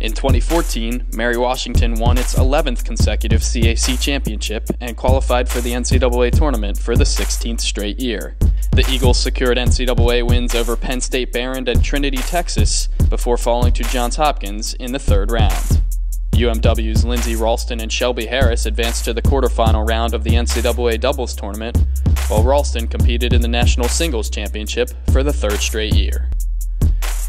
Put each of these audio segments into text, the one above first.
In 2014, Mary Washington won its 11th consecutive CAC championship and qualified for the NCAA tournament for the 16th straight year. The Eagles secured NCAA wins over Penn State Behrend and Trinity, Texas, before falling to Johns Hopkins in the third round. UMW's Lindsey Ralston and Shelby Harris advanced to the quarterfinal round of the NCAA doubles tournament, while Ralston competed in the National Singles Championship for the third straight year.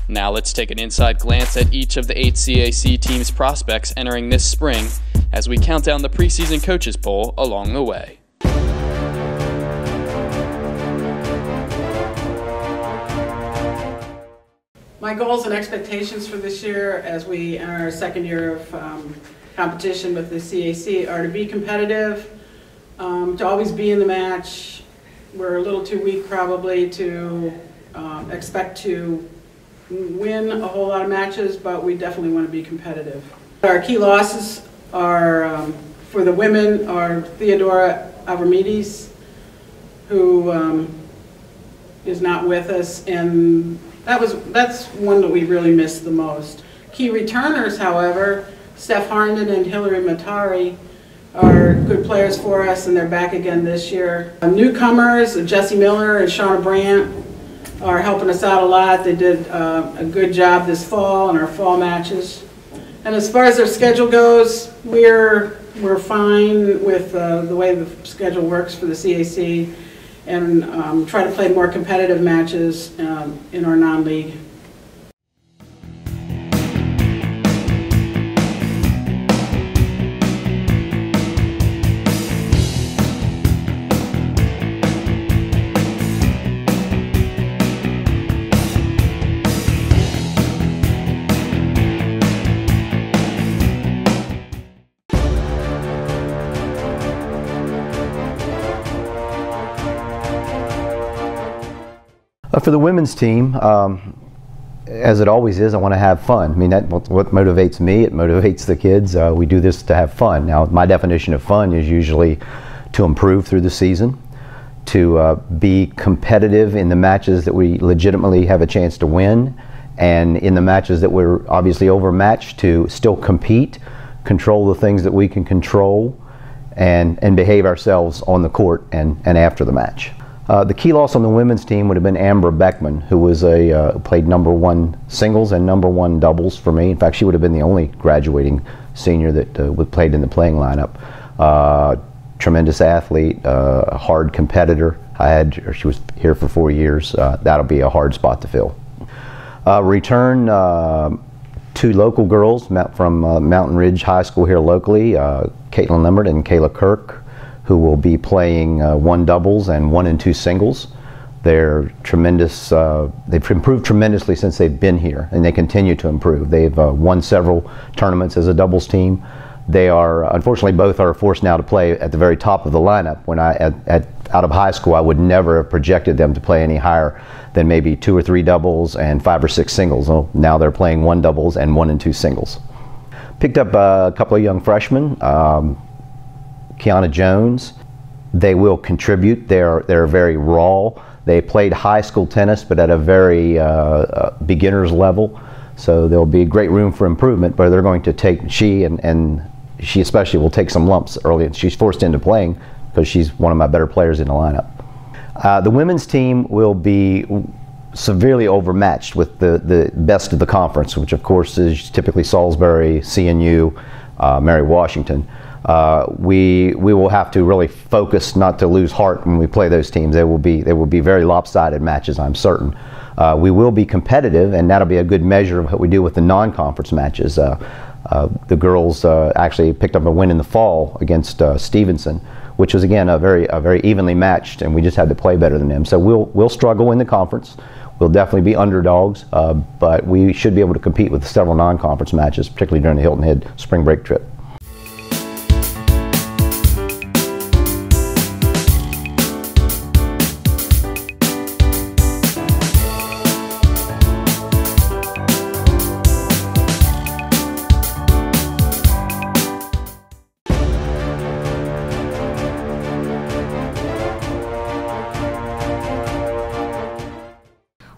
Now let's take an inside glance at each of the 8 CAC teams' prospects entering this spring as we count down the preseason coaches poll along the way. My goals and expectations for this year as we enter our second year of competition with the CAC are to be competitive, to always be in the match. We're a little too weak probably to expect to win a whole lot of matches, but we definitely want to be competitive. Our key losses are, for the women, are Theodora Avramidis, who is not with us, and that's one that we really missed the most. Key returners, however, Steph Harnden and Hillary Matari are good players for us, and they're back again this year. Newcomers, Jessie Miller and Shauna Brandt, are helping us out a lot. They did a good job this fall in our fall matches. And as far as their schedule goes, we're fine with the way the schedule works for the CAC, and try to play more competitive matches in our non-league. For the women's team, as it always is, I want to have fun. I mean, that's what motivates me. It motivates the kids. We do this to have fun. Now, my definition of fun is usually to improve through the season, to be competitive in the matches that we legitimately have a chance to win, and in the matches that we're obviously overmatched, to still compete, control the things that we can control, and behave ourselves on the court and after the match. The key loss on the women's team would have been Amber Beckman, who was played #1 singles and #1 doubles for me. In fact, she would have been the only graduating senior that played in the playing lineup. Tremendous athlete, a hard competitor. She was here for 4 years. That'll be a hard spot to fill. Return 2 local girls from Mountain Ridge High School here locally, Caitlin Limmert and Kayla Kirk, who will be playing 1 doubles and 1 and 2 singles. They're tremendous. They've improved tremendously since they've been here, and they continue to improve. They've won several tournaments as a doubles team. They are, unfortunately, both are forced now to play at the very top of the lineup. When out of high school, I would never have projected them to play any higher than maybe 2 or 3 doubles and 5 or 6 singles. Well, now they're playing 1 doubles and 1 and 2 singles. Picked up a couple of young freshmen. Kiana Jones, they will contribute. They're very raw. They played high school tennis, but at a very beginner's level. So there'll be great room for improvement. But they're going to take, she especially will take some lumps early. She's forced into playing because she's one of my better players in the lineup. The women's team will be severely overmatched with the best of the conference, which of course is typically Salisbury, CNU, Mary Washington. We will have to really focus not to lose heart when we play those teams. They will be very lopsided matches, I'm certain. We will be competitive, and that'll be a good measure of what we do with the non-conference matches. The girls actually picked up a win in the fall against Stevenson, which was again a very evenly matched, and we just had to play better than them. So we'll struggle in the conference. We'll definitely be underdogs, but we should be able to compete with several non-conference matches, particularly during the Hilton Head spring break trip.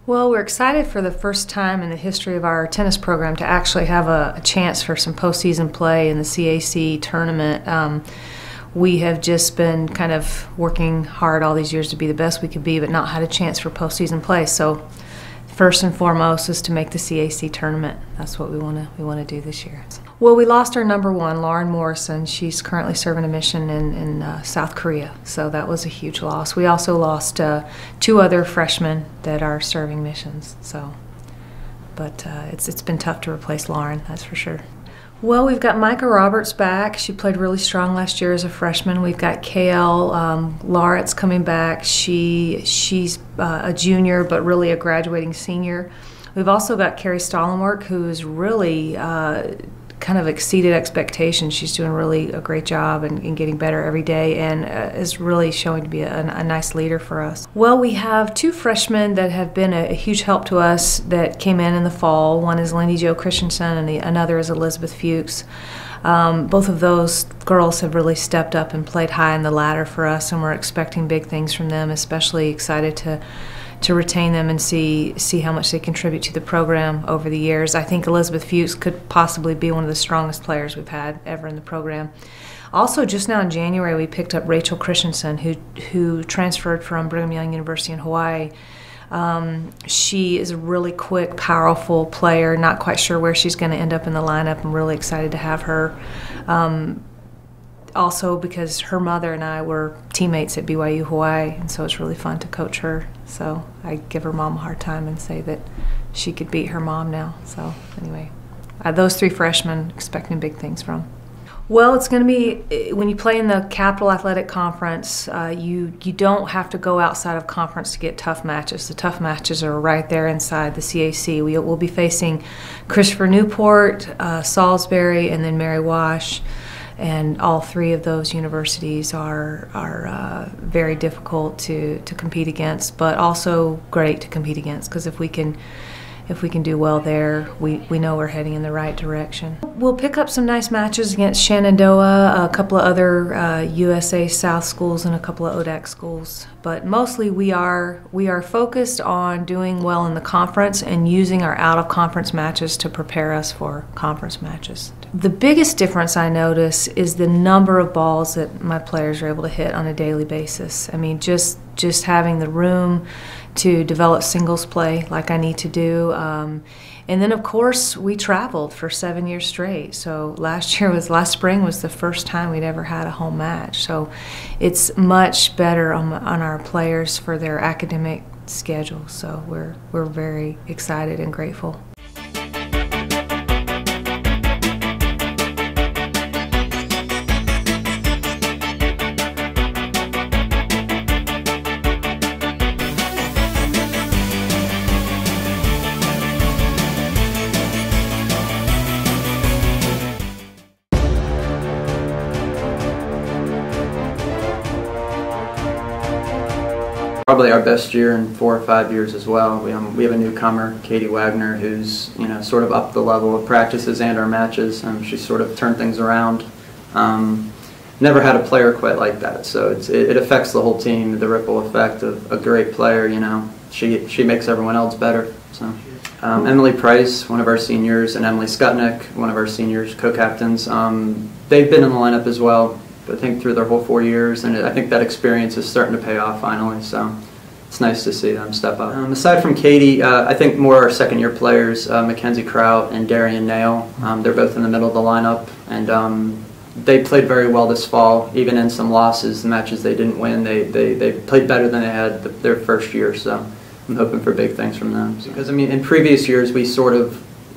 Well, we're excited for the first time in the history of our tennis program to actually have a chance for some postseason play in the CAC tournament. We have just been kind of working hard all these years to be the best we could be, but not had a chance for postseason play. So first and foremost is to make the CAC tournament. That's what we want to do this year. Well, we lost our number one, Lauren Morrison. She's currently serving a mission in South Korea, so that was a huge loss. We also lost 2 other freshmen that are serving missions. But it's been tough to replace Lauren, that's for sure. Well, we've got Micah Roberts back. She played really strong last year as a freshman. We've got KL Lauritz coming back. She's a junior, but really a graduating senior. We've also got Carrie Stallenwerk, who's really kind of exceeded expectations. She's doing really a great job and getting better every day, and is really showing to be a nice leader for us. Well, we have 2 freshmen that have been a huge help to us that came in the fall. One is Lindy Jo Christensen and another is Elizabeth Fuchs. Both of those girls have really stepped up and played high in the ladder for us, and we're expecting big things from them, especially excited to retain them and see how much they contribute to the program over the years. I think Elizabeth Fuchs could possibly be one of the strongest players we've had ever in the program. Also, just now in January, we picked up Rachel Christensen, who transferred from Brigham Young University in Hawaii. She is a really quick, powerful player. Not quite sure where she's going to end up in the lineup. I'm really excited to have her. Also because her mother and I were teammates at BYU Hawaii, and so it's really fun to coach her. So I give her mom a hard time and say that she could beat her mom now. So anyway, those 3 freshmen, expecting big things from. Well, it's going to be, when you play in the Capital Athletic Conference, you don't have to go outside of conference to get tough matches. The tough matches are right there inside the CAC. We'll be facing Christopher Newport, Salisbury, and then Mary Wash. And all 3 of those universities are very difficult to compete against, but also great to compete against, because if we can do well there, we know we're heading in the right direction. We'll pick up some nice matches against Shenandoah, a couple of other USA South schools, and a couple of ODAC schools. But mostly we are focused on doing well in the conference and using our out-of-conference matches to prepare us for conference matches. The biggest difference I notice is the number of balls that my players are able to hit on a daily basis. I mean, just having the room to develop singles play like I need to do. And then, of course, we traveled for 7 years straight. So last spring was the first time we'd ever had a home match. So it's much better on our players for their academic schedule. So we're very excited and grateful. Probably our best year in 4 or 5 years as well. We have a newcomer, Katie Wagner, who's sort of upped the level of practices and our matches. She's sort of turned things around. Never had a player quite like that, so it affects the whole team. The ripple effect of a great player, she makes everyone else better. So Emily Price, one of our seniors, and Emily Skutnik, one of our seniors, co-captains. They've been in the lineup as well, I think through their whole 4 years, and I think that experience is starting to pay off finally, so it's nice to see them step up. Aside from Katie, I think more our second-year players, Mackenzie Kraut and Darian Nail, they're both in the middle of the lineup, and they played very well this fall, even in some losses, the matches they didn't win, they played better than they had their first year, so I'm hoping for big things from them. Because, I mean, in previous years,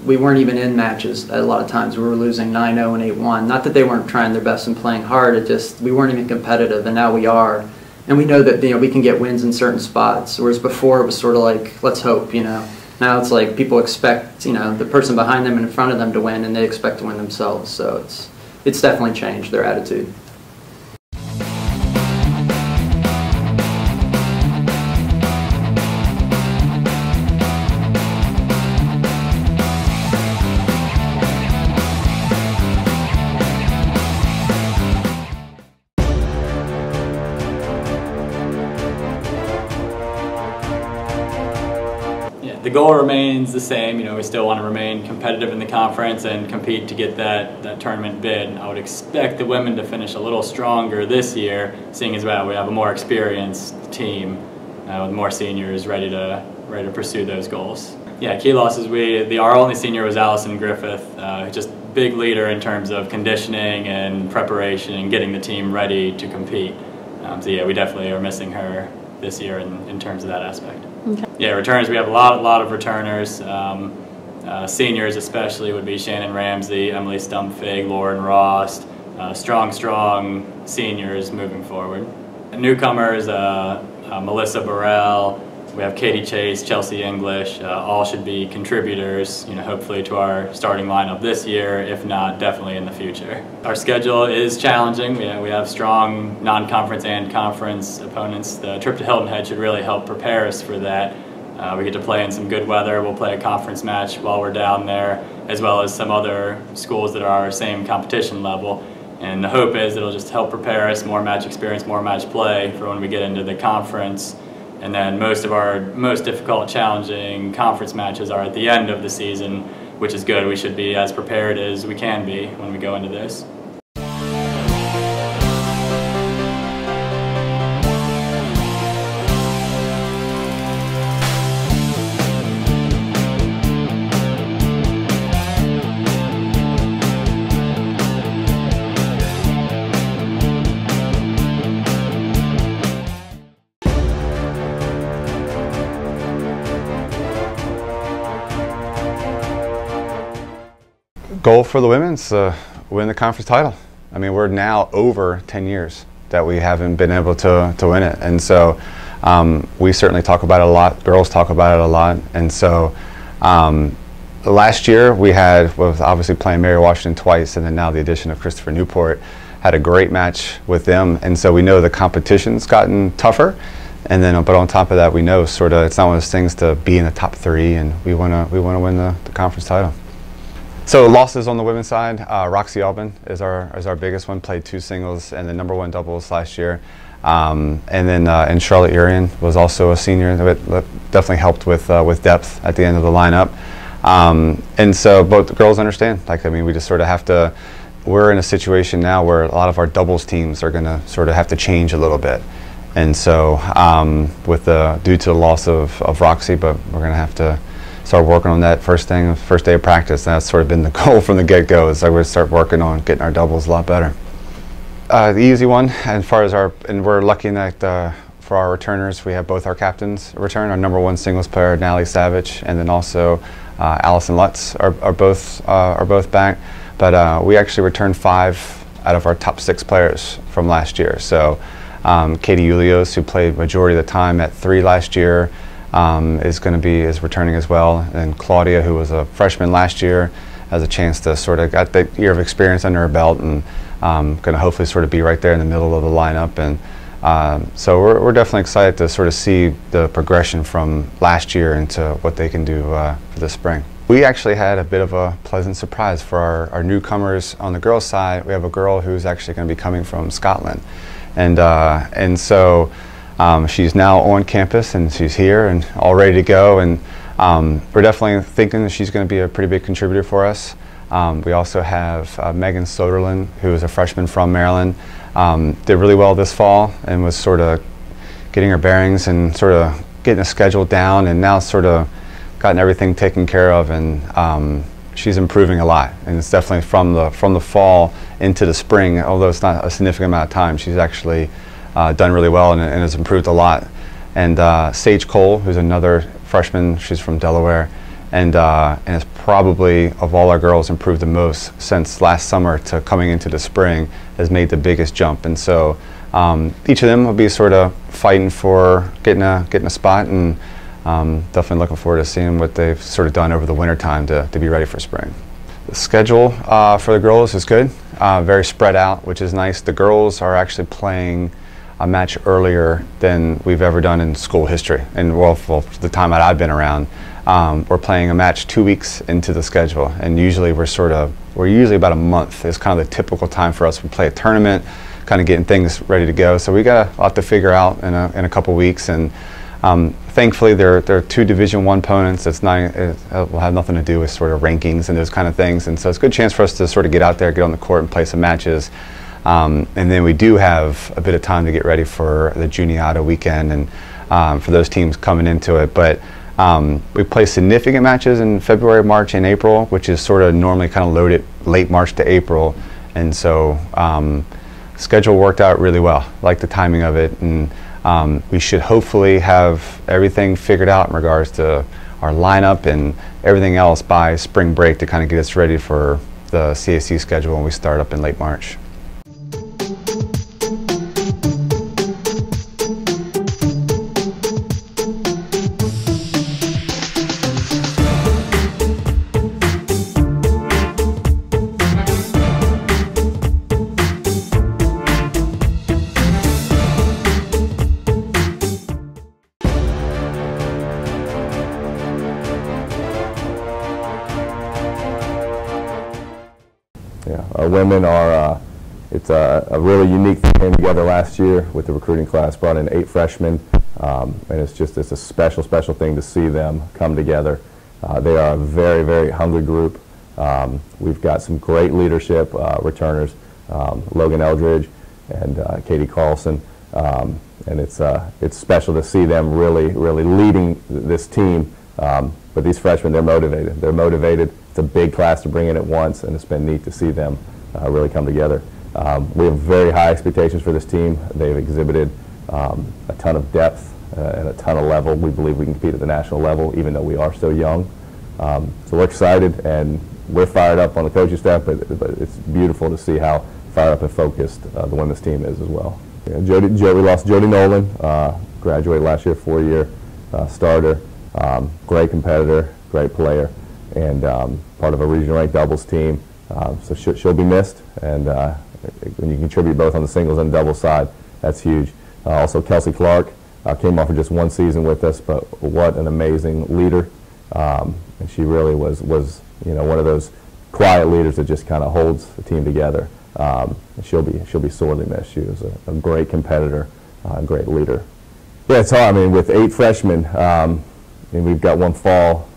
we weren't even in matches a lot of times. We were losing 9-0 and 8-1. Not that they weren't trying their best and playing hard, it just, we weren't even competitive, and now we are. And we know that, we can get wins in certain spots, whereas before it was sort of like, let's hope, Now it's like people expect, the person behind them and in front of them to win, and they expect to win themselves. So it's definitely changed their attitude. the goal remains the same. You know, we still want to remain competitive in the conference and compete to get that tournament bid. I would expect the women to finish a little stronger this year, seeing as well we have a more experienced team with more seniors ready to pursue those goals. Yeah, key losses. Our only senior was Allison Griffith, just big leader in terms of conditioning and preparation and getting the team ready to compete. So yeah, we definitely are missing her this year in terms of that aspect. Okay. Yeah, returners, we have a lot of returners. Seniors especially would be Shannon Ramsey, Emily Stumpfig, Lauren Rost, strong seniors moving forward. Newcomers, Melissa Burrell, we have Katie Chase, Chelsea English, all should be contributors, you know, hopefully to our starting lineup this year, if not definitely in the future. Our schedule is challenging. We have strong non-conference and conference opponents. The trip to Hilton Head should really help prepare us for that. We get to play in some good weather. We'll play a conference match while we're down there, as well as some other schools that are our same competition level. And the hope is it'll just help prepare us, more match experience, more match play for when we get into the conference. And then most of our most difficult, challenging conference matches are at the end of the season, which is good. We should be as prepared as we can be when we go into this. Goal for the women's to win the conference title. I mean, we're now over 10 years that we haven't been able to win it, and so we certainly talk about it a lot. Girls talk about it a lot, and so last year we had, with obviously playing Mary Washington twice, and then now the addition of Christopher Newport, had a great match with them, and so we know the competition's gotten tougher. And then, but on top of that, we know sort of it's not one of those things to be in the top 3, and we want to win the conference title. So losses on the women's side, Roxy Albin is our biggest one. Played 2 singles and the #1 doubles last year, and then Charlotte Urian was also a senior that definitely helped with depth at the end of the lineup. And so both the girls understand. Like, I mean, we just sort of have to. We're in a situation now where a lot of our doubles teams are going to sort of have to change a little bit, and so due to the loss of Roxy, but we're going to have to start working on that first day of practice. And that's sort of been the goal from the get-go, is that we start working on getting our doubles a lot better. The easy one, as far as and we're lucky that for our returners, we have both our captains return. Our #1 singles player, Natalie Savage, and then also Allison Lutz are both back. But we actually returned 5 out of our top 6 players from last year. So Katie Ulios, who played majority of the time at 3 last year, is returning as well, and Claudia, who was a freshman last year, has a chance to sort of got that year of experience under her belt, and going to hopefully sort of be right there in the middle of the lineup. And so we're definitely excited to sort of see the progression from last year into what they can do for this spring. We actually had a bit of a pleasant surprise for our newcomers on the girls' side. We have a girl who's actually going to be coming from Scotland, and so. She's now on campus, and she's here and all ready to go, and we're definitely thinking that she's going to be a pretty big contributor for us. We also have Megan Soderlin, who is a freshman from Maryland, did really well this fall and was sort of getting her bearings and sort of getting a schedule down, and now sort of gotten everything taken care of, and she's improving a lot. And it's definitely from the fall into the spring, although it's not a significant amount of time, she's actually done really well and has improved a lot. And Sage Cole, who's another freshman, she's from Delaware, and has probably, of all our girls, improved the most since last summer to coming into the spring, has made the biggest jump. And so each of them will be sort of fighting for getting a spot, and definitely looking forward to seeing what they've sort of done over the winter time to be ready for spring. The schedule for the girls is good, very spread out, which is nice. The girls are actually playing a match earlier than we've ever done in school history, and well, for the time that I've been around. We're playing a match 2 weeks into the schedule, and usually we're usually about a month is kind of the typical time for us. We play a tournament, kind of getting things ready to go. So we got a lot to figure out in a couple weeks, and I thankfully, they're two Division I opponents. It will have nothing to do with sort of rankings and those kind of things. And so it's a good chance for us to sort of get out there, get on the court, and play some matches. And then we do have a bit of time to get ready for the Juniata weekend and for those teams coming into it. But we play significant matches in February, March, and April, which is sort of normally kind of loaded late March to April. And so schedule worked out really well. Like the timing of it. And we should hopefully have everything figured out in regards to our lineup and everything else by spring break to kind of get us ready for the CAC schedule when we start up in late March. Women are, it's a really unique thing came together last year with the recruiting class, brought in 8 freshmen, and it's a special thing to see them come together. They are a very, very hungry group. We've got some great leadership returners, Logan Eldridge and Katie Carlson, and it's special to see them really leading this team. But these freshmen, they're motivated. They're motivated. It's a big class to bring in at once, and it's been neat to see them really come together. We have very high expectations for this team. They've exhibited a ton of depth and a ton of level. We believe we can compete at the national level, even though we are so young. So we're excited, and we're fired up on the coaching staff, but it's beautiful to see how fired up and focused the women's team is as well. We lost Jody Nolan, graduated last year, 4-year starter, great competitor, great player, and part of a regional ranked doubles team. So she'll be missed, and when you contribute both on the singles and doubles side, that's huge. Also, Kelsey Clark came off of just 1 season with us, but what an amazing leader. And she really was one of those quiet leaders that just kind of holds the team together. And she'll be sorely missed. She was a great competitor, a great leader. Yeah, it's hard. I mean, with 8 freshmen, we've got 1 fall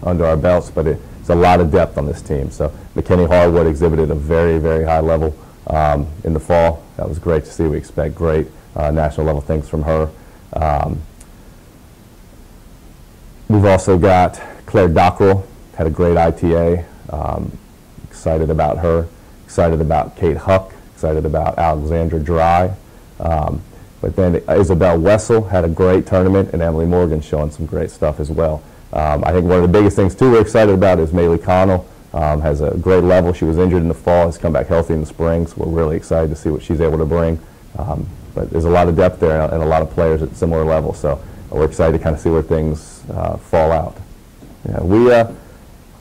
under our belts, but it's a lot of depth on this team. So McKinney Harwood exhibited a very, very high level in the fall. That was great to see. We expect great national level things from her. We've also got Claire Dockrell, had a great ITA. Excited about her. Excited about Kate Huck. Excited about Alexandra Dry. But then Isabel Wessel had a great tournament, and Emily Morgan showing some great stuff as well. I think one of the biggest things, too, we're excited about is Maylee Connell. Has a great level. She was injured in the fall, has come back healthy in the spring, so we're really excited to see what she's able to bring. But there's a lot of depth there and a lot of players at similar levels, so we're excited to kind of see where things fall out. Yeah, we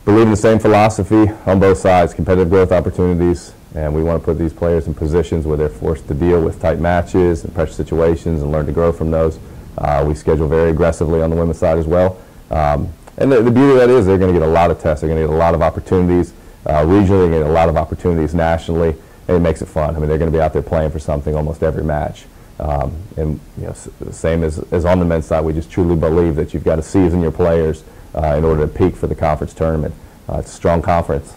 believe in the same philosophy on both sides, competitive growth opportunities, and we want to put these players in positions where they're forced to deal with tight matches and pressure situations and learn to grow from those. We schedule very aggressively on the women's side as well. And the beauty of that is they're going to get a lot of tests. They're going to get a lot of opportunities regionally. They're going to get a lot of opportunities nationally, and it makes it fun. I mean, they're going to be out there playing for something almost every match. And same as on the men's side, we just truly believe that you've got to season your players in order to peak for the conference tournament. It's a strong conference.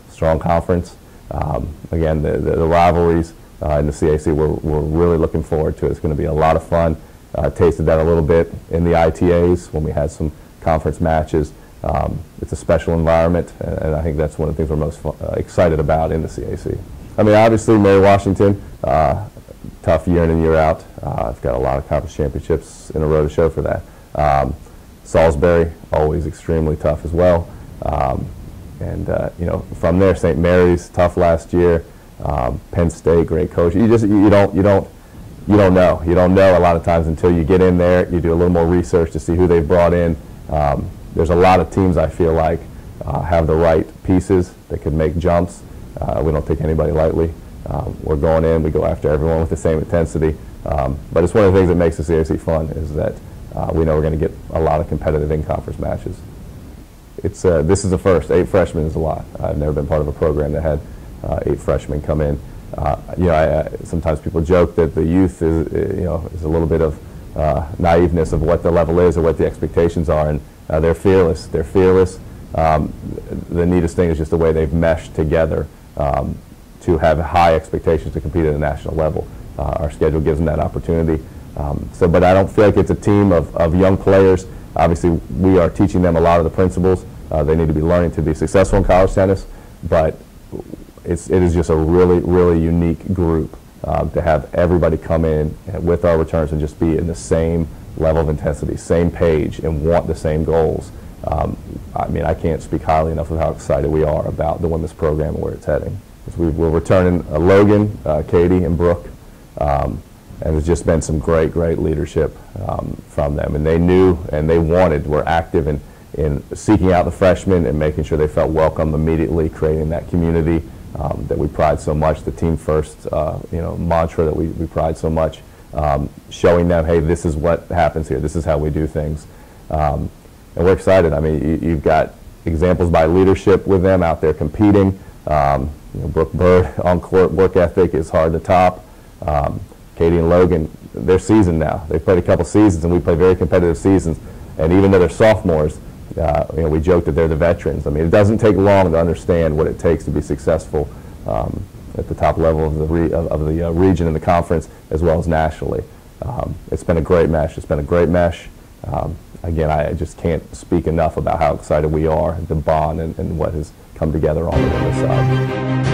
Again, the rivalries in the CAC, we're really looking forward to it. It's going to be a lot of fun. Tasted that a little bit in the ITAs when we had some conference matches. It's a special environment, and I think that's one of the things we're most excited about in the CAC. I mean, obviously, Mary Washington, tough year in and year out. I've got a lot of conference championships in a row to show for that. Salisbury, always extremely tough as well. From there, St. Mary's, tough last year. Penn State, great coach. You don't know. You don't know a lot of times until you get in there. You do a little more research to see who they've brought in. There's a lot of teams I feel like have the right pieces that could make jumps. We don't take anybody lightly. We're going in. We go after everyone with the same intensity. But it's one of the things that makes the CAC fun is that we know we're going to get a lot of competitive in-conference matches. This is a first. 8 freshmen is a lot. I've never been part of a program that had 8 freshmen come in. Sometimes people joke that the youth is a little bit of naiveness of what the level is or what the expectations are, and they're fearless. They're fearless. The neatest thing is just the way they've meshed together to have high expectations to compete at a national level. Our schedule gives them that opportunity. But I don't feel like it's a team of young players. Obviously, we are teaching them a lot of the principles. They need to be learning to be successful in college tennis, but it is just a really, really unique group to have everybody come in with our returns and just be in the same level of intensity, same page, and want the same goals. I mean, I can't speak highly enough of how excited we are about the women's program and where it's heading. We're returning Logan, Katie, and Brooke, and there's just been some great, great leadership from them. And they knew and they wanted, were active in seeking out the freshmen and making sure they felt welcome immediately, creating that community that we pride so much, the team first mantra that we pride so much, showing them, hey, this is what happens here, this is how we do things. And we're excited. I mean, you've got examples by leadership with them out there competing. Brooke Bird on court work ethic is hard to top. Katie and Logan, they're seasoned now. They've played a couple seasons, and we play very competitive seasons. And even though they're sophomores, we joke that they're the veterans. I mean, it doesn't take long to understand what it takes to be successful at the top level of the region and the conference, as well as nationally. It's been a great mesh. It's been a great mesh. Again, I just can't speak enough about how excited we are, the bond, and what has come together on the women's side.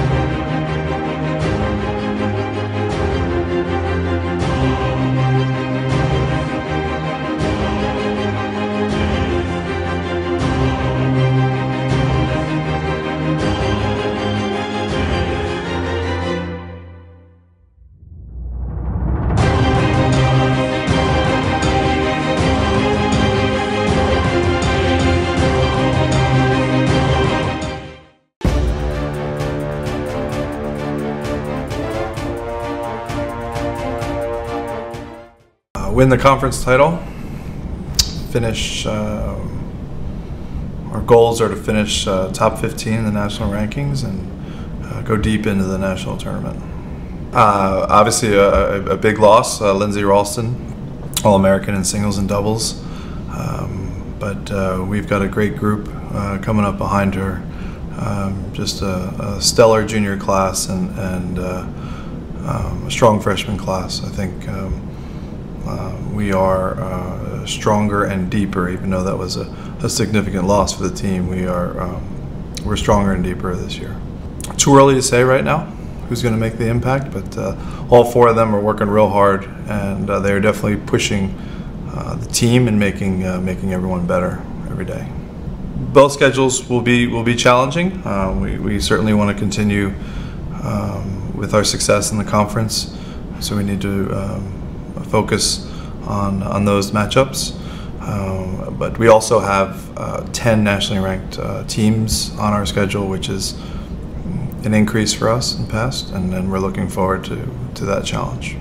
Win the conference title, finish, our goals are to finish top 15 in the national rankings and go deep into the national tournament. Obviously a big loss, Lindsay Ralston, All-American in singles and doubles, but we've got a great group coming up behind her, just a stellar junior class and a strong freshman class. I think we are stronger and deeper, even though that was a significant loss for the team. We're stronger and deeper this year. Too early to say right now who's going to make the impact, but all four of them are working real hard, and they're definitely pushing the team and making everyone better every day. Both schedules will be challenging. We certainly want to continue with our success in the conference, so we need to focus on those matchups, but we also have 10 nationally ranked teams on our schedule, which is an increase for us in the past, and we're looking forward to that challenge.